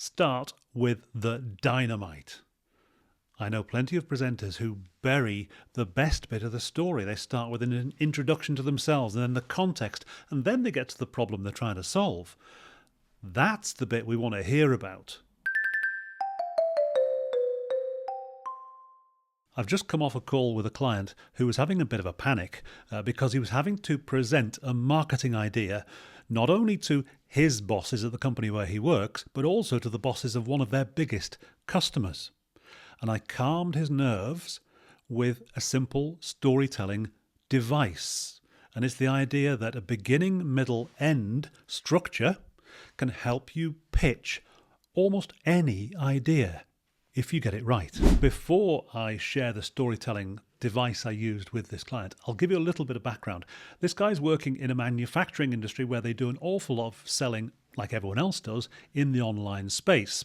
Start with the dynamite. I know plenty of presenters who bury the best bit of the story. They start with an introduction to themselves and then the context, and then they get to the problem they're trying to solve. That's the bit we want to hear about. I've just come off a call with a client who was having a bit of a panic because he was having to present a marketing idea not only to his bosses at the company where he works, but also to the bosses of one of their biggest customers. And I calmed his nerves with a simple storytelling device. And it's the idea that a beginning, middle, end structure can help you pitch almost any idea if you get it right. Before I share the storytelling device I used with this client, I'll give you a little bit of background. This guy's working in a manufacturing industry where they do an awful lot of selling, like everyone else does, in the online space.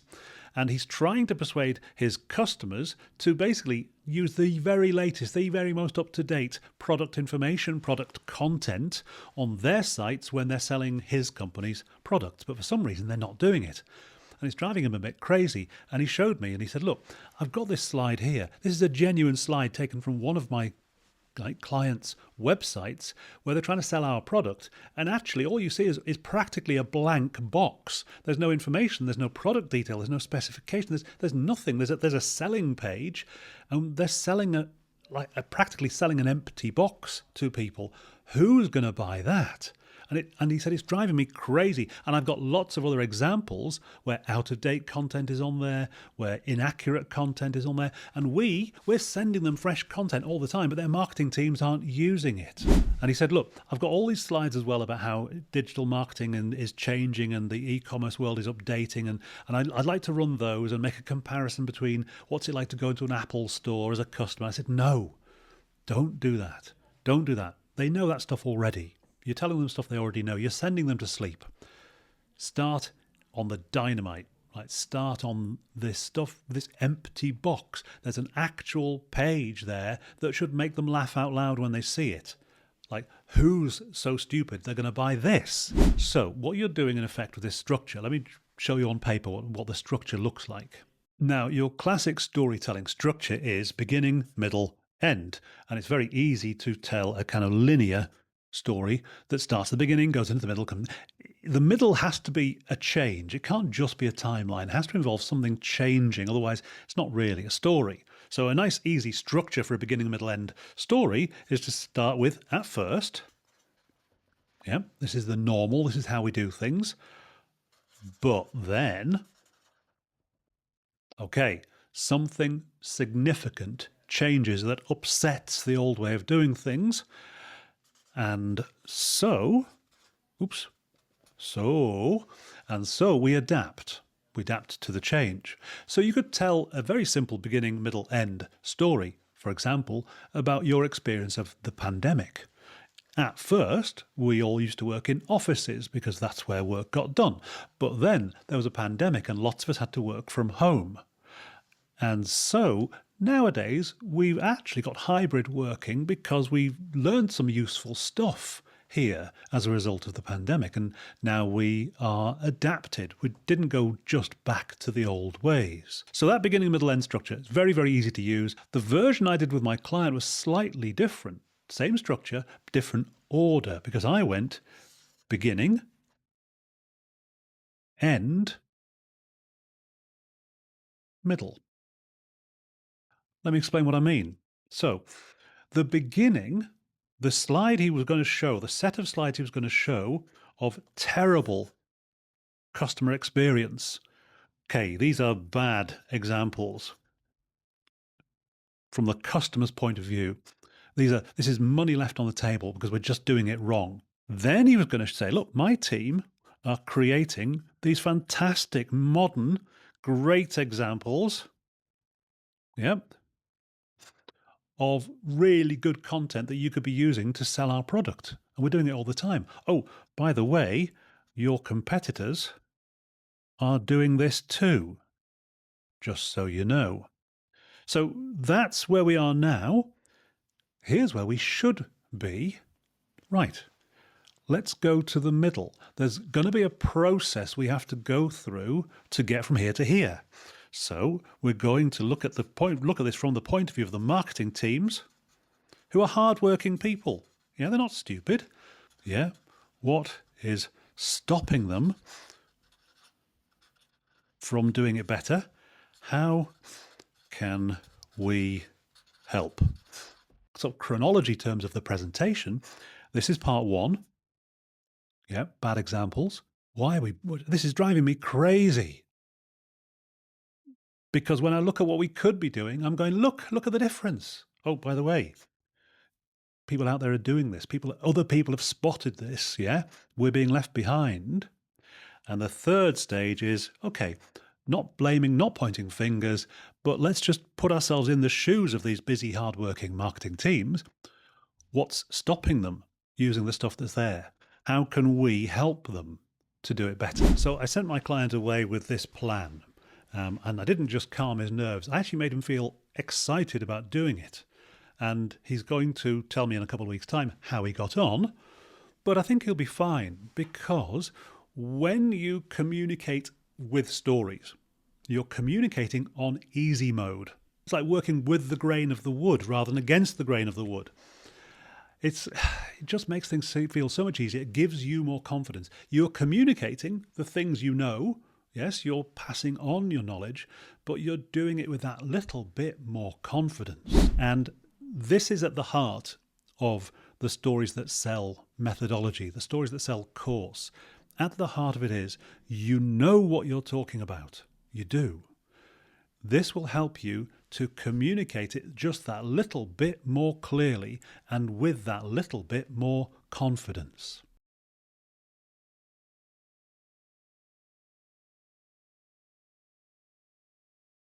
And he's trying to persuade his customers to basically use the very latest, the very most up-to-date product information, product content on their sites when they're selling his company's products. But for some reason, they're not doing it. And it's driving him a bit crazy. And he showed me and he said, look, I've got this slide here. This is a genuine slide taken from one of my clients' websites where they're trying to sell our product. And actually all you see is practically a blank box. There's no information. There's no product detail. There's no specification. There's nothing. There's a selling page, and they're selling practically selling an empty box to people. Who's going to buy that? And he said, it's driving me crazy. And I've got lots of other examples where out-of-date content is on there, where inaccurate content is on there. And we're sending them fresh content all the time, but their marketing teams aren't using it. And he said, look, I've got all these slides as well about how digital marketing is changing and the e-commerce world is updating. And I'd like to run those and make a comparison between what's it like to go into an Apple store as a customer. I said, no, don't do that. Don't do that. They know that stuff already. You're telling them stuff they already know. You're sending them to sleep. Start on the dynamite. Right? Start on this stuff, this empty box. There's an actual page there that should make them laugh out loud when they see it. Like, who's so stupid they're going to buy this? So what you're doing in effect with this structure, let me show you on paper what the structure looks like. Now, your classic storytelling structure is beginning, middle, end. And it's very easy to tell a kind of linear story that starts at the beginning, goes into the middle. The middle has to be a change. It can't just be a timeline. It has to involve something changing. Otherwise, it's not really a story. So a nice, easy structure for a beginning, middle, end story is to start with at first. Yeah, this is the normal. This is how we do things. But then, okay, something significant changes that upsets the old way of doing things. And so we adapt. We adapt to the change. So you could tell a very simple beginning, middle, end story, for example, about your experience of the pandemic. At first, we all used to work in offices because that's where work got done. But then there was a pandemic and lots of us had to work from home. And so nowadays, we've actually got hybrid working because we've learned some useful stuff here as a result of the pandemic. And now we are adapted. We didn't go just back to the old ways. So that beginning, middle, end structure is very, very easy to use. The version I did with my client was slightly different. Same structure, different order, because I went beginning, end, middle. Let me explain what I mean. So the beginning, the slide he was going to show, the set of slides he was going to show of terrible customer experience. Okay, these are bad examples from the customer's point of view. This is money left on the table because we're just doing it wrong. Then he was going to say, look, my team are creating these fantastic, modern, great examples. Yep. Of really good content that you could be using to sell our product. And we're doing it all the time. Oh, by the way, your competitors are doing this too, just so you know. So that's where we are now. Here's where we should be. Right. let's go to the middle. There's going to be a process we have to go through to get from here to here. So we're going to look at this from the point of view of the marketing teams, who are hardworking people. Yeah, they're not stupid. Yeah, what is stopping them from doing it better? How can we help? So chronology terms of the presentation, this is part 1. Yeah, bad examples. This is driving me crazy. Because when I look at what we could be doing, I'm going, look at the difference. Oh, by the way, people out there are doing this. Other people have spotted this, yeah? We're being left behind. And the third stage is, okay, not blaming, not pointing fingers, but let's just put ourselves in the shoes of these busy, hardworking marketing teams. What's stopping them using the stuff that's there? How can we help them to do it better? So I sent my client away with this plan. And I didn't just calm his nerves. I actually made him feel excited about doing it. And he's going to tell me in a couple of weeks' time how he got on. But I think he'll be fine, because when you communicate with stories, you're communicating on easy mode. It's like working with the grain of the wood rather than against the grain of the wood. It just makes things feel so much easier. It gives you more confidence. You're communicating the things you know. Yes, you're passing on your knowledge, but you're doing it with that little bit more confidence. And this is at the heart of the Stories That Sell methodology, the Stories That Sell course. At the heart of it is, you know what you're talking about. You do. This will help you to communicate it just that little bit more clearly and with that little bit more confidence.